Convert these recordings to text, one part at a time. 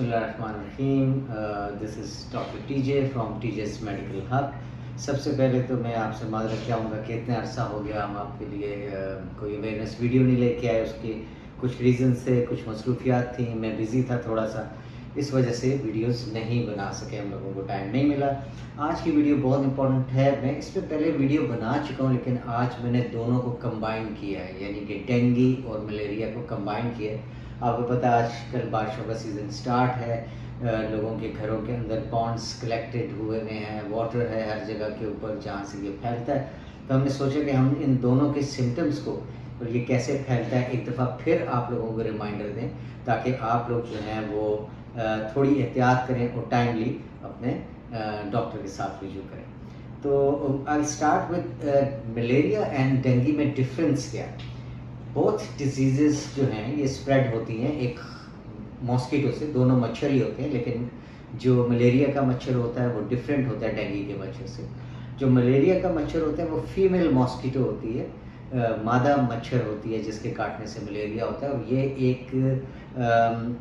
बिस्मिल्लाहिर्रहमानिर्रहीम। This is doctor TJ from teases medical hub. सबसे पहले तो मैं आपसे माजरत चाहूँगा कि इतना अरसा हो गया हम आपके लिए कोई अवेयरनेस वीडियो नहीं लेके आए। उसकी कुछ रीज़न थे, कुछ मसरूफियात थी, मैं बिज़ी था थोड़ा सा, इस वजह से वीडियोस नहीं बना सके, हम लोगों को टाइम नहीं मिला। आज की वीडियो बहुत इंपॉर्टेंट है। मैं इस पर पहले वीडियो बना चुका हूँ, लेकिन आज मैंने दोनों को कंबाइन किया है, यानी कि डेंगू और मलेरिया को कंबाइन किया है। आपको पता है आजकल बारिशों का सीज़न स्टार्ट है, लोगों के घरों के अंदर पॉन्ड्स कलेक्टेड हुए हैं, वाटर है हर जगह के ऊपर जहाँ से ये फैलता है। तो हमने सोचा कि हम इन दोनों के सिम्टम्स को और ये कैसे फैलता है एक दफ़ा फिर आप लोगों को रिमाइंडर दें, ताकि आप लोग जो हैं वो थोड़ी एहतियात करें और टाइमली अपने डॉक्टर के साथ रिव्यू करें। तो I start with malaria and dengue में डिफरेंस क्या है। बोथ डिजीज़ जो हैं ये स्प्रेड होती हैं एक मॉस्किटो से, दोनों मच्छर ही होते हैं, लेकिन जो मलेरिया का मच्छर होता है वो डिफरेंट होता है डेंगू के मच्छर से। जो मलेरिया का मच्छर होता है वो फीमेल मॉस्किटो होती है, मादा मच्छर होती है जिसके काटने से मलेरिया होता है, और ये एक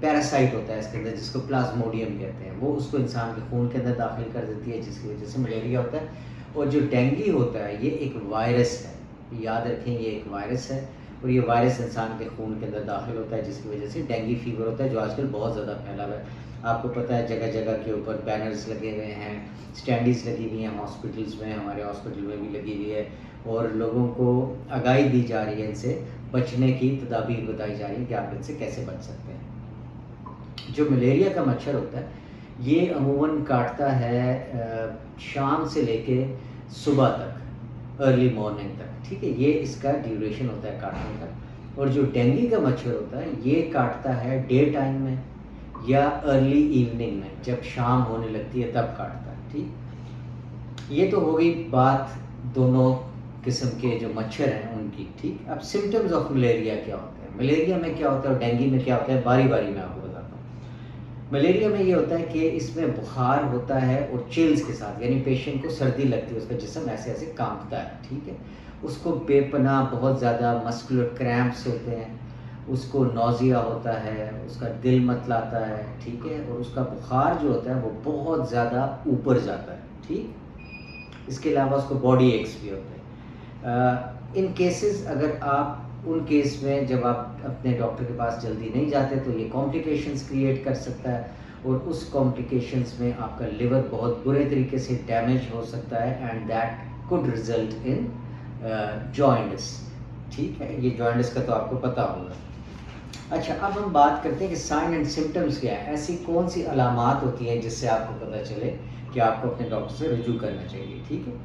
पैरासाइट होता है इसके अंदर जिसको प्लाज्मोडियम कहते हैं। वो उसको इंसान के खून के अंदर दाखिल कर देती है, जिसकी वजह से मलेरिया होता है। और जो डेंगू होता है ये एक वायरस है, याद रखें ये एक वायरस है, और ये वायरस इंसान के खून के अंदर दाखिल होता है, जिसकी वजह से डेंगू फीवर होता है, जो आजकल बहुत ज़्यादा फैला हुआ है। आपको पता है जगह जगह के ऊपर बैनर्स लगे हुए हैं, स्टैंडीज़ लगी हुई हैं हॉस्पिटल्स में, हमारे हॉस्पिटल में भी लगी हुई है, और लोगों को आगाही दी जा रही है, इनसे बचने की तदाबीर बताई जा रही है कि आप इनसे कैसे बच सकते हैं। जो मलेरिया का मच्छर होता है ये अमूमन काटता है शाम से लेके सुबह तक, अर्ली मॉर्निंग तक, ठीक है, ये इसका ड्यूरेशन होता है काटने का। और जो डेंगू का मच्छर होता है ये काटता है डे टाइम में या अर्ली इवनिंग में, जब शाम होने लगती है तब काटता है। ठीक, ये तो हो गई बात दोनों किस्म के जो मच्छर हैं उनकी। ठीक, अब सिम्टम्स ऑफ मलेरिया क्या होते हैं, मलेरिया में क्या होता है और डेंगू में क्या होता है, बारी बारी में आपको बताता हूँ। मलेरिया में ये होता है कि इसमें बुखार होता है और चिल्स के साथ, यानी पेशेंट को सर्दी लगती है, उसका जिस्म ऐसे ऐसे कांपता है। ठीक है, उसको बेपनाह बहुत ज़्यादा मस्कुलर क्रैम्प्स होते हैं, उसको नौजिया होता है, उसका दिल मतलाता है, ठीक है, और उसका बुखार जो होता है वो बहुत ज़्यादा ऊपर जाता है। ठीक, इसके अलावा उसको बॉडी एक्स भी होते हैं। इन केसेस अगर आप उन केस में जब आप अपने डॉक्टर के पास जल्दी नहीं जाते तो ये कॉम्प्लिकेशंस क्रिएट कर सकता है, और उस कॉम्प्लिकेशंस में आपका लिवर बहुत बुरे तरीके से डैमेज हो सकता है, and that could result in jaundice. ठीक है, ये जॉइंटिस का तो आपको पता होगा। अच्छा, अब हम बात करते हैं कि साइन एंड सिम्टम्स क्या है, ऐसी कौन सी अलामात होती हैं जिससे आपको पता चले कि आपको अपने डॉक्टर से रुजू करना चाहिए। ठीक है,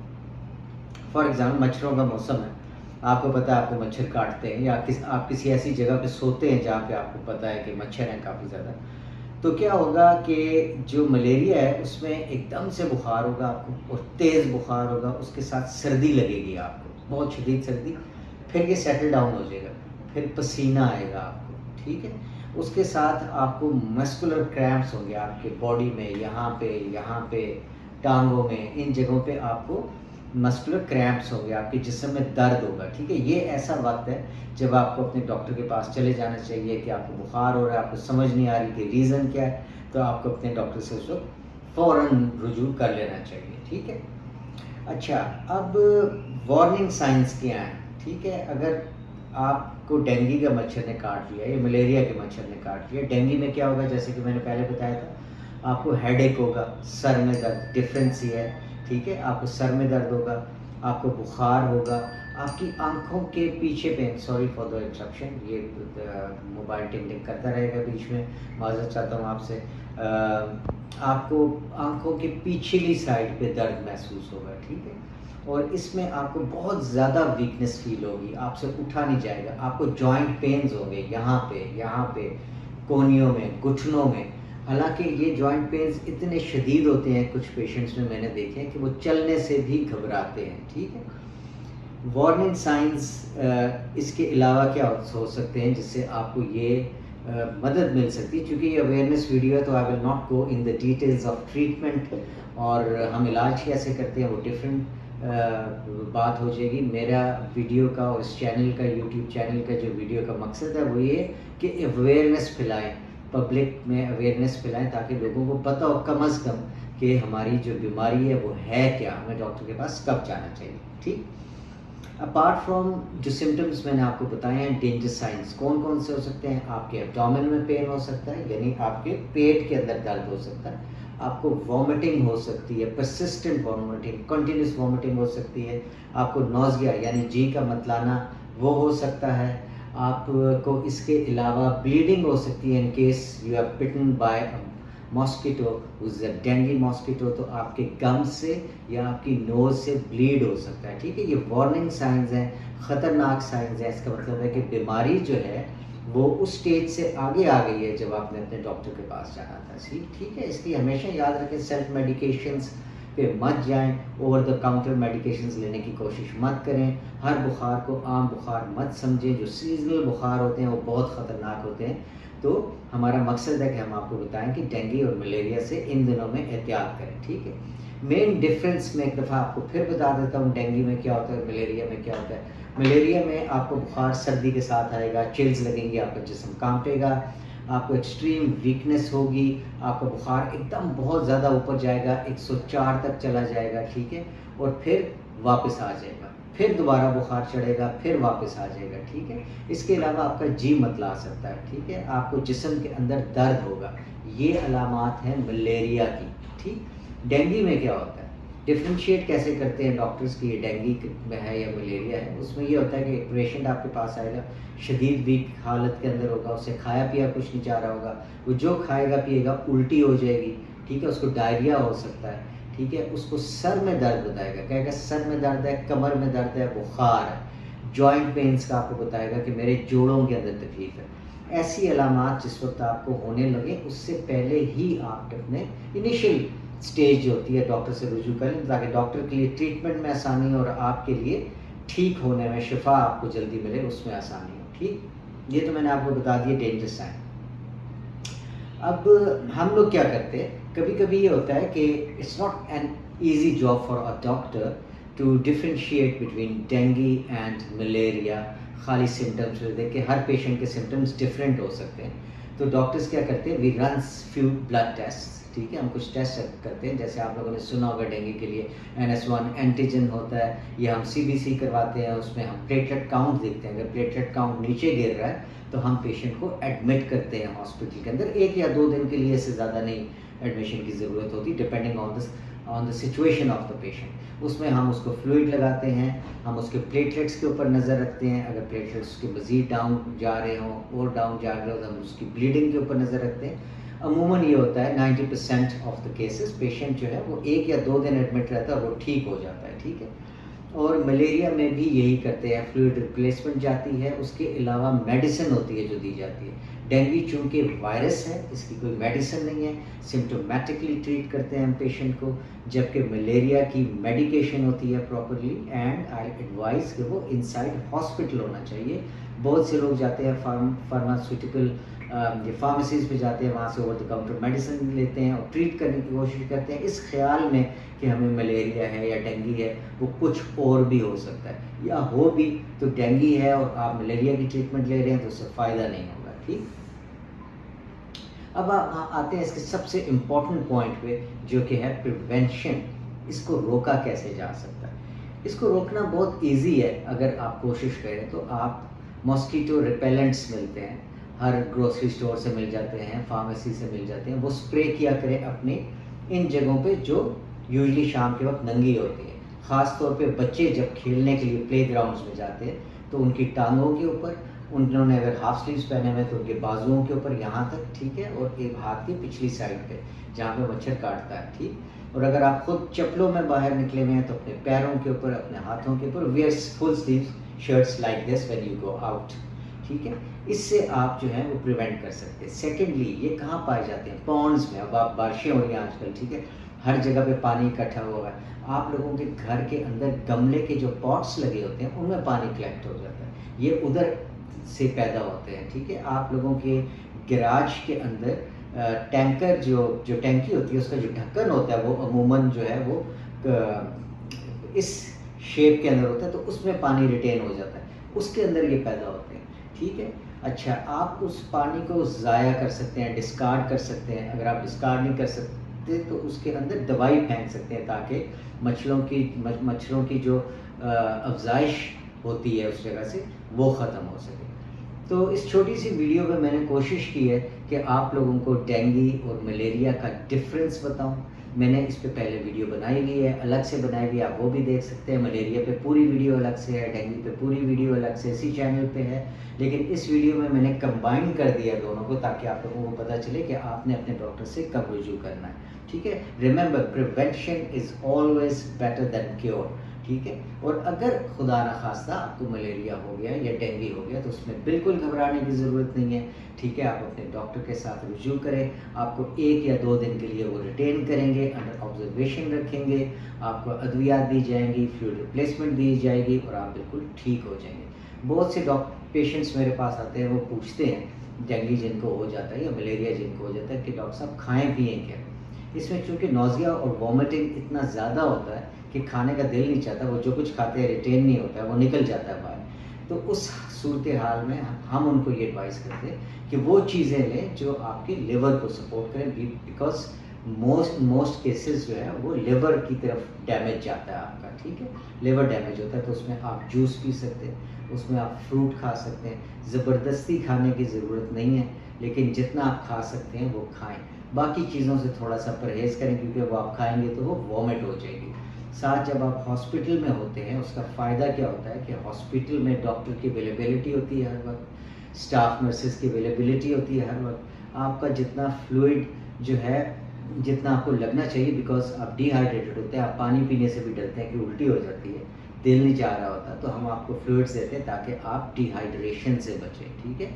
फॉर एग्जाम्पल मच्छरों का मौसम है, आपको पता है आपको मच्छर काटते हैं, या आप किसी ऐसी जगह पे सोते हैं जहाँ पे आपको पता है कि मच्छर हैं काफ़ी ज़्यादा, तो क्या होगा कि जो मलेरिया है उसमें एकदम से बुखार होगा आपको, और तेज़ बुखार होगा, उसके साथ सर्दी लगेगी आपको, बहुत शदीद सर्दी, फिर ये सेटल डाउन हो जाएगा, फिर पसीना आएगा आपको। ठीक है, उसके साथ आपको मस्कुलर क्रैम्प्स होंगे आपके बॉडी में, यहाँ पे टांगों में, इन जगहों पे आपको मस्कुलर क्रैम्प्स होंगे, आपके जिस्म में दर्द होगा। ठीक है, ये ऐसा वक्त है जब आपको अपने डॉक्टर के पास चले जाना चाहिए कि आपको बुखार हो रहा है, आपको समझ नहीं आ रही कि रीज़न क्या है, तो आपको अपने डॉक्टर से उस वक्त फ़ौरन रुजू कर लेना चाहिए। ठीक है, अच्छा, अब वार्निंग साइंस क्या हैं। ठीक है, अगर आपको डेंगू का मच्छर ने काट लिया या मलेरिया के मच्छर ने काट लिया, डेंगू में क्या होगा, जैसे कि मैंने पहले बताया था, आपको हेडेक होगा, सर में दर्द, डिफरेंस ये है। ठीक है, आपको सर में दर्द होगा, आपको बुखार होगा, आपकी आंखों के पीछे पे, सॉरी फॉर द इंटरप्शन, ये मोबाइल टिक टिक करता रहेगा बीच में, माजरत चाहता हूँ आपसे। आपको आंखों के पिछली साइड पे दर्द महसूस होगा। ठीक है, और इसमें आपको बहुत ज़्यादा वीकनेस फील होगी, आपसे उठा नहीं जाएगा, आपको जॉइंट पेन्स होंगे यहाँ पे कोहनियों में, घुटनों में। हालांकि ये जॉइंट पेन्स इतने शदीद होते हैं कुछ पेशेंट्स में मैंने देखे हैं कि वो चलने से भी घबराते हैं। ठीक है, वार्निंग साइंस इसके अलावा क्या हो सकते हैं जिससे आपको ये मदद मिल सकती है। क्योंकि ये अवेयरनेस वीडियो है तो I will not go in the details of treatment, और हम इलाज कैसे करते हैं वो डिफरेंट बात हो जाएगी। मेरा वीडियो का और इस चैनल का, यूट्यूब चैनल का जो वीडियो का मकसद है वो ये कि अवेयरनेस फैलाएं पब्लिक में अवेयरनेस फैलाएं ताकि लोगों को पता हो कम अज़ कम कि हमारी जो बीमारी है वो है क्या, हमें डॉक्टर के पास कब जाना चाहिए। ठीक, अपार्ट फ्रॉम जो सिम्टम्स मैंने आपको बताए हैं, डेंजर साइंस कौन कौन से हो सकते हैं? आपके एब्डोमेन में पेन हो सकता है, यानी आपके पेट के अंदर दर्द हो सकता है, आपको वॉमिटिंग हो सकती है, परसिस्टेंट वॉमिटिंग, कंटिन्यूस वॉमिटिंग हो सकती है, आपको नोज़िया यानी जी का मतलाना वो हो सकता है, आपको इसके अलावा ब्लीडिंग हो सकती है in case you are bitten by mosquito, उस डेंगू मॉस्किटो, तो आपके गम से या आपकी नोज़ से ब्लीड हो सकता है। ठीक है, ये वार्निंग साइंस हैं, ख़तरनाक साइंस हैं। इसका मतलब है कि बीमारी जो है वो उस स्टेज से आगे आ गई है जब आपने अपने डॉक्टर के पास जाना था। ठीक है, इसलिए हमेशा याद रखें सेल्फ मेडिकेशंस पे मत जाएं, ओवर द काउंटर मेडिकेशंस लेने की कोशिश मत करें, हर बुखार को आम बुखार मत समझें, जो सीजनल बुखार होते हैं वो बहुत ख़तरनाक होते हैं। तो हमारा मकसद है कि हम आपको बताएं कि डेंगू और मलेरिया से इन दिनों में एहतियात करें। ठीक है, मेन डिफरेंस मैं एक दफ़ा आपको फिर बता देता हूँ, डेंगू में क्या होता है, मलेरिया में क्या होता है। मलेरिया में आपको बुखार सर्दी के साथ आएगा, चिल्स लगेंगी, आपका जिस्म कांपेगा, आपको एक्सट्रीम वीकनेस होगी, आपका बुखार एकदम बहुत ज़्यादा ऊपर जाएगा, 104 तक चला जाएगा। ठीक है, और फिर वापस आ जाएगा, फिर दोबारा बुखार चढ़ेगा, फिर वापस आ जाएगा। ठीक है, इसके अलावा आपका जी मतला सकता है। ठीक है, आपको जिस्म के अंदर दर्द होगा, ये अलामात हैं मलेरिया की। ठीक, डेंगू में क्या होता है, डिफ्रेंशिएट कैसे करते हैं डॉक्टर्स की ये डेंगू में है या मलेरिया है। उसमें ये होता है कि एक पेशेंट आपके पास आएगा, शदीद वीक हालत के अंदर होगा, उससे खाया पिया कुछ नहीं जा रहा होगा, वो जो खाएगा पिएगा उल्टी हो जाएगी। ठीक है, उसको डायरिया हो सकता है। ठीक है, उसको सर में दर्द बताएगा, कहेगा सर में दर्द है, कमर में दर्द है, बुखार है, जॉइंट पेन्स का आपको बताएगा कि मेरे जोड़ों के अंदर तकलीफ है। ऐसी अलामात जिस वक्त आपको होने लगे उससे पहले ही आप अपने इनिशियल स्टेज जो होती है डॉक्टर से रुजू करें, ताकि डॉक्टर के लिए ट्रीटमेंट में आसानी और आपके लिए ठीक होने में, शिफा आपको जल्दी मिले, उसमें आसानी हो। ठीक, ये तो मैंने आपको बता दिया डेंजर साइन। अब हम लोग क्या करते हैं, कभी कभी ये होता है कि it's not an easy job for a doctor to differentiate between dengue and malaria. खाली सिम्टम्स देख के हर पेशेंट के सिम्टम्स डिफरेंट हो सकते हैं, तो डॉक्टर्स क्या करते हैं, we run few blood test. ठीक है, हम कुछ टेस्ट करते हैं, जैसे आप लोगों ने सुना होगा डेंगू के लिए NS1 एंटीजन होता है, या हम CBC करवाते हैं, उसमें हम प्लेटलेट काउंट देखते हैं। अगर प्लेटलेट काउंट नीचे गिर रहा है तो हम पेशेंट को एडमिट करते हैं हॉस्पिटल के अंदर, 1 या 2 दिन के लिए, इससे ज़्यादा नहीं एडमिशन की ज़रूरत होती, depending on the situation of the patient. उसमें हम उसको फ्लूइड लगाते हैं, हम उसके प्लेटलेट्स के ऊपर नज़र रखते हैं, अगर प्लेटलेट्स के मज़ीद डाउन जा रहे हों और डाउन जा रहे हो तो हम उसकी ब्लीडिंग के ऊपर नज़र रखते हैं। अमूमन ये होता है 90% ऑफ द केसेस पेशेंट जो है वो 1 या 2 दिन एडमिट रहता है और वो ठीक हो जाता है। ठीक है, और मलेरिया में भी यही करते हैं, फ्लूइड रिप्लेसमेंट जाती है, उसके अलावा मेडिसिन होती है जो दी जाती है। डेंगू चूँकि वायरस है, इसकी कोई मेडिसिन नहीं है, सिम्टोमेटिकली ट्रीट करते हैं हम पेशेंट को, जबकि मलेरिया की मेडिकेशन होती है प्रॉपरली, एंड आई एडवाइस कि वो इनसाइड हॉस्पिटल होना चाहिए। बहुत से लोग जाते हैं फार्मास्यूटिकल ये फार्मेसीज़ पे जाते हैं, वहाँ से ओवर द काउंटर मेडिसिन लेते हैं और ट्रीट करने की कोशिश करते हैं, इस ख्याल में कि हमें मलेरिया है या डेंगू है, वो कुछ और भी हो सकता है, या हो भी तो डेंगू है और आप मलेरिया की ट्रीटमेंट ले रहे हैं तो उससे फ़ायदा नहीं होगा। ठीक, अब आप आते हैं इसके सबसे इम्पॉर्टेंट पॉइंट पे, जो कि है प्रिवेंशन। इसको रोका कैसे जा सकता है? इसको रोकना बहुत ईजी है, अगर आप कोशिश करें तो। आप मॉस्किटो रिपेलेंट्स मिलते हैं, हर ग्रोसरी स्टोर से मिल जाते हैं, फार्मेसी से मिल जाते हैं, वो स्प्रे किया करें अपने इन जगहों पे जो यूजली शाम के वक्त नंगी होती है। ख़ास तौर पे बच्चे जब खेलने के लिए प्ले ग्राउंड्स में जाते हैं तो उनकी टांगों के ऊपर, उन्होंने अगर हाफ स्लीव्स पहने हुए तो उनके बाजुओं के ऊपर यहाँ तक, ठीक है, और एक हाथ की पिछली साइड पे जहाँ पे मच्छर काटता है। ठीक, और अगर आप खुद चप्पलों में बाहर निकले हुए हैं तो अपने पैरों के ऊपर, अपने हाथों के ऊपर wear full sleeves shirts like this when you go out. ठीक है, इससे आप जो है वो प्रिवेंट कर सकते हैं। सेकेंडली, ये कहाँ पाए जाते हैं? पॉन्ड्स में। अब आप बारिशें हो रही हैं आजकल, ठीक है, हर जगह पे पानी इकट्ठा हुआ है। आप लोगों के घर के अंदर गमले के जो पॉट्स लगे होते हैं उनमें पानी कलेक्ट हो जाता है, ये उधर से पैदा होते हैं। ठीक है, आप लोगों के गैराज के अंदर टैंकर जो टैंकी होती है उसका जो ढक्कन होता है वो अमूमन जो है वो इस शेप के अंदर होता है, तो उसमें पानी रिटेन हो जाता है, उसके अंदर ये पैदा होते हैं। ठीक है, اچھا آپ اس پانی کو ضائع کر سکتے ہیں, ڈسکارڈ کر سکتے ہیں. اگر آپ ڈسکارڈ نہیں کر سکتے تو اس کے اندر دوائی پھینک سکتے ہیں تاکہ مچھروں کی جو افزائش ہوتی ہے اس جگہ سے وہ ختم ہو سکے. تو اس چھوٹی سی ویڈیو میں میں نے کوشش کی ہے کہ آپ لوگوں کو ڈینگی اور ملیریا کا ڈفرینس بتاؤں. میں نے اس پہ پہلے ویڈیو بنائی ہوئی ہے, الگ سے بنائی ہوئی ہے, آپ وہ بھی دیکھ سکتے ہیں. ملیریا پہ پوری ویڈیو الگ سے ہے, ڈینگی پہ پوری ویڈیو الگ سے اسی چینل پہ ہے. لیکن اس ویڈیو میں نے کمبائن کر دیا دونوں کو تاکہ آپ لوگوں کو پتہ چلے کہ آپ نے اپنے ڈاکٹر سے کب رجوع کرنا ہے. ٹھیک ہے, remember prevention is always better than cure. ٹھیک ہے, اور اگر خدا نخواستہ آپ کو ملیریا ہو گیا یا ڈینگی ہو گیا تو اس میں بالکل گھبرانے کی ضرورت نہیں ہے. ٹھیک ہے, آپ اپنے ڈاکٹر کے ساتھ رجوع کریں. آپ کو 1 یا 2 دن کے لیے وہ ریٹین کریں گے, انڈر آبزرویشن رکھیں گے. آپ کو ادویات دی جائیں گی, فلوئڈ ریپلیسمنٹ دی جائے گی اور آپ بالکل ٹھیک ہو جائیں گے. بہت سے پیشنٹس میرے پاس آتے ہیں, وہ پوچھتے ہیں ڈینگی جن کو ہو جاتا ہے یا ملیریا جن کو ہو جاتا ہے کہ ڈاکٹر صاحب کھائیں پئیں کیا. اس میں چونکہ نوزیا اور وومٹنگ اتنا زیادہ ہوتا ہے کہ کھانے کا دل نہیں چاہتا, وہ جو کچھ کھاتے ہیں ریٹین نہیں ہوتا ہے, وہ نکل جاتا ہے باہر. تو اس صورتحال میں ہم ان کو یہ ایڈوائز کرتے ہیں کہ وہ چیزیں لیں جو آپ کے لیور کو سپورٹ کریں, بیکاز موسٹ کیسز جو ہے وہ لیور کی طرف ڈیمیج جاتا ہے آپ کا. ٹھیک ہے, لیور ڈیمیج ہوتا ہے تو اس میں آپ جوس پی سکتے ہیں, اس میں آپ فروٹ کھا سکتے ہیں. زبردستی کھانے کی ضرورت نہیں ہے, لیکن جتنا آپ کھا سکتے ہیں وہ کھائیں. باقی چیزوں سے تھوڑا سا پرہیز کریں کیونکہ وہ آپ کھائیں گے تو وہ وومٹ ہو جائے گی. ساتھ جب آپ ہاسپٹل میں ہوتے ہیں اس کا فائدہ کیا ہوتا ہے کہ ہاسپٹل میں ڈاکٹر کی اویلیبلٹی ہوتی ہے ہر وقت, اسٹاف نرسز کی اویلیبلٹی ہوتی ہے ہر وقت. آپ کا جتنا فلوئڈ جو ہے جتنا آپ کو لگنا چاہیے, بیکاز آپ ڈی ہائیڈریٹڈ ہوتے ہیں, آپ پانی پینے سے بھی ڈرتے ہیں کہ الٹی ہو جاتی ہے, دل نہیں چاہ رہا ہوتا, تو ہم آپ کو فلوئڈس دیتے ہیں تاکہ آپ ڈی ہائیڈریشن سے بچیں. ٹھیک ہے,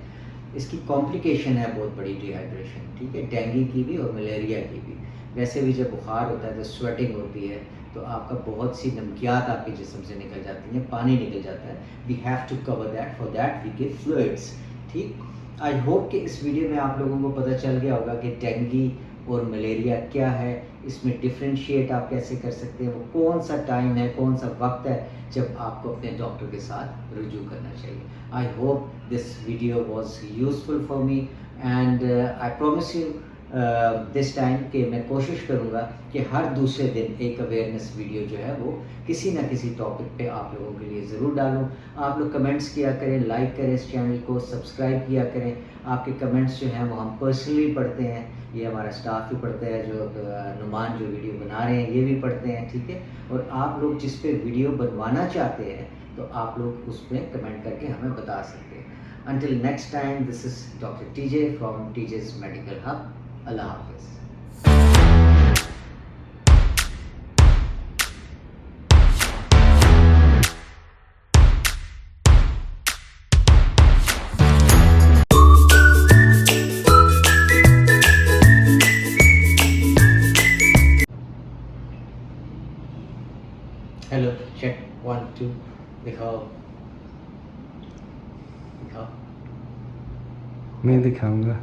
اس کی کمپلیکیشن ہے بہت بڑی ڈی ہائیڈریشن. ٹھیک ہے, ڈینگی کی بھی اور ملیریا کی بھی. ویسے بھی جب بخار ہوتا ہے تو سویٹنگ ہوتی ہے, تو آپ کا بہت سی نمکیات آپ کے جسم سے نکل جاتی ہیں, پانی نکل جاتا ہے. We have to cover that, for that we give fluids. ٹھیک, آئی ہوپ کہ اس ویڈیو میں آپ لوگوں کو پتہ چل گیا ہوگا کہ ڈینگی اور ملیریا کیا ہے, اس میں ڈفرینشیٹ آپ کیسے کر سکتے ہیں, وہ کون سا ٹائم ہے, کون سا وقت ہے جب آپ کو اپنے ڈاکٹر کے ساتھ رجوع کرنا چاہیے. I hope this video was useful for me and I promise you this time کہ میں کوشش کروں گا کہ ہر دوسرے دن ایک اویئرنیس ویڈیو جو ہے وہ کسی نہ کسی ٹاپک پہ آپ لوگوں کے لیے ضرور ڈالوں. آپ لوگ کمنٹس کیا کریں, لائک کریں اس چینل کو, سبسکرائب کیا کریں. آپ کے کمنٹس جو ہیں وہ ہم پرسنلی پڑھتے ہیں, یہ ہمارا اسٹاف بھی پڑھتا ہے, جو نعمان جو ویڈیو بنا رہے ہیں یہ بھی پڑھتے ہیں. ٹھیک ہے, اور آپ لوگ جس پہ ویڈیو بنوانا چاہتے ہیں تو آپ لوگ اس پہ کمنٹ کر کے ہمیں بتا سکتے ہیں. Until next time, this is Dr. TJ from TJ's Medical Hub. Allah Hafiz. Hello, check 1 2. दिखाओ. मैं दिखाऊंगा.